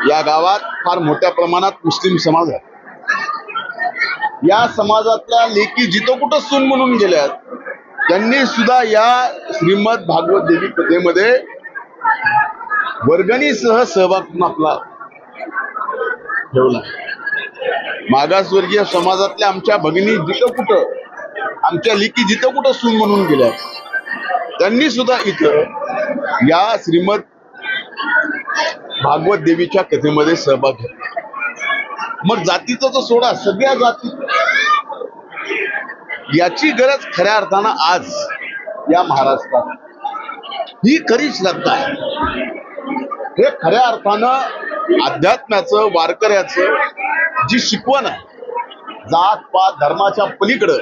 या गावात फार मोठ्या प्रमाणात मुस्लिम समाज आहे. या समाजातल्या लेकी जिथं कुठं सून म्हणून गेल्यात, त्यांनी सुद्धा या श्रीमद भागवत देवी कथेमध्ये वर्गणीसह सहभाग आपला ठेवला. मागासवर्गीय समाजातल्या आमच्या भगिनी जिथं कुठं, आमच्या लेकी जिथं कुठं सून म्हणून गेल्या, त्यांनी सुद्धा इथं या श्रीमद भागवत देवीच्या कथेमध्ये सहभाग घेतला. मग जातीचा तो सोडा, सगळ्या जाती, याची गरज खऱ्या अर्थानं आज या महाराष्ट्रात ही खरी श्रद्धा आहे. हे खऱ्या अर्थानं अध्यात्माचं, वारकऱ्याचं जी शिकवण आहे, जात पात धर्माच्या पलीकडं,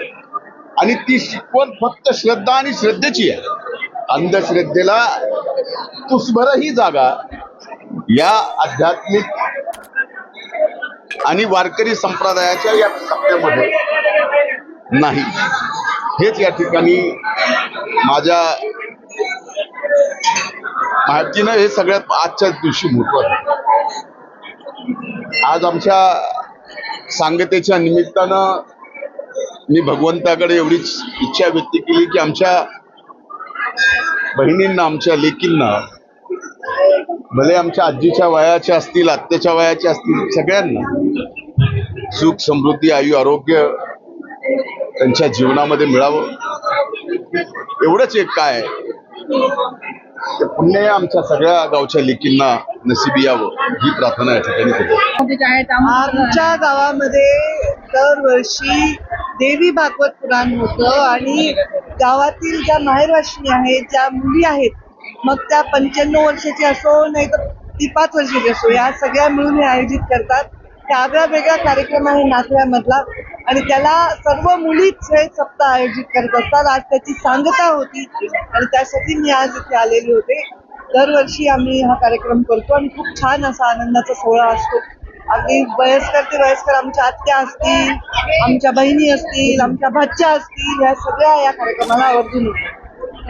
आणि ती शिकवण फक्त श्रद्धा आणि श्रद्धेची आहे. अंधश्रद्धेला तुसभरही जागा या आध्यात्मिक आणि वारकरी संप्रदायाच्या या सत्यामध्ये नाही. हेच या ठिकाणी माझ्या माहितीनं हे सगळ्यात आजच्या दिवशी महत्त्वाचं. आज आमच्या सांगतेच्या निमित्तानं मी भगवंताकडे एवढीच इच्छा व्यक्त केली की आमच्या बहिणींना, आमच्या लेकींना, भले आमच्या आजीच्या वयाच्या असतील, आत्याच्या वयाच्या असतील, सगळ्यांना सुख समृद्धी आयु आरोग्य त्यांच्या जीवनामध्ये मिळावं. एवढंच एक काय पुण्य आमच्या सगळ्या गावच्या लेकींना नशिबी यावं ही प्रार्थना या ठिकाणी करतो. आमच्या गावामध्ये दरवर्षी देवी भागवत पुराण होतं आणि गावातील ज्या माहेरवाशिणी आहेत, ज्या मुली आहेत, मग त्या 95 वर्षाची असो नाही तर ती 5 वर्षाची असो, या सगळ्या मिळून हे आयोजित करतात. त्या आगळा वेगळा कार्यक्रम आहे नाथऱ्यामधला आणि त्याला सर्व मुलीच हे सप्ताह आयोजित करत असतात. आज त्याची सांगता होती आणि त्यासाठी मी आज इथे आलेले होते. दरवर्षी आम्ही हा कार्यक्रम करतो आणि खूप छान असा आनंदाचा सोहळा असतो. अगदी वयस्कर ते वयस्कर, आमच्या आत्या असतील, आमच्या बहिणी असतील, आमच्या भाच्या असतील, या सगळ्या या कार्यक्रमाला आवर्जून येतात.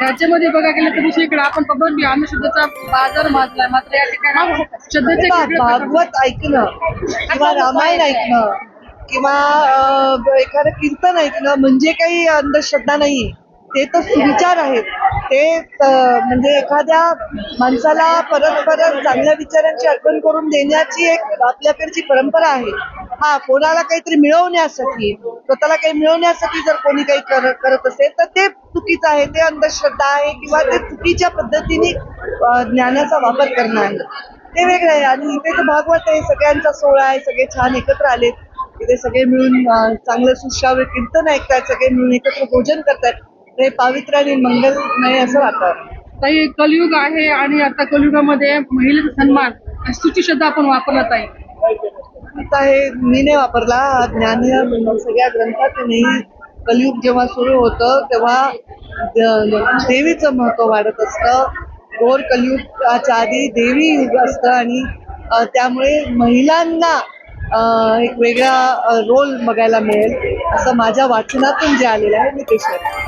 राज्यामध्ये बघा गेलं तर दुसरीकडे आपण बघतो अंधश्रद्धेचा बाजार माजलाय, मात्र या ठिकाणी श्रद्धेचे भागवत ऐकणं किंवा रामायण ऐकणं किंवा एखादं कीर्तन ऐकणं म्हणजे काही अंधश्रद्धा नाहीये. ते तर सुविचार आहेत. ते म्हणजे एखाद्या माणसाला परत परत चांगल्या विचारांची आठवण करून देण्याची एक आपल्याकडची परंपरा आहे. हा, कोणाला काहीतरी मिळवण्यासाठी, स्वतःला काही मिळवण्यासाठी जर कोणी काही करत असेल तर ते चुकीचं आहे, ते अंधश्रद्धा आहे किंवा ते चुकीच्या पद्धतीने ज्ञानाचा वापर करणं आहे, ते वेगळं आहे. आणि इथे तर भागवत आहे, सगळ्यांचा सोहळा आहे, सगळे छान एकत्र आलेत. इथे सगळे मिळून चांगलं सुश्राव्य कीर्तन ऐकतात, सगळे मिळून एकत्र भोजन करतात. हे पावित्र आणि मंगलमय असं वातावरण. काही कलियुग आहे आणि आता कलियुगामध्ये महिलेचा सन्मान स्तुती शब्द आपण वापरत आहे. आता हे मी नाही वापरला, ज्ञान सगळ्या ग्रंथात नाही. कलियुग जेव्हा सुरू होतं तेव्हा देवीचं महत्व वाढत असतं. घोर कलियुगाच्या आधी देवी युग असतं आणि त्यामुळे महिलांना एक वेगळा रोल बघायला मिळेल असं माझ्या वाचनातून जे आलेलं आहे मी ते शेअर.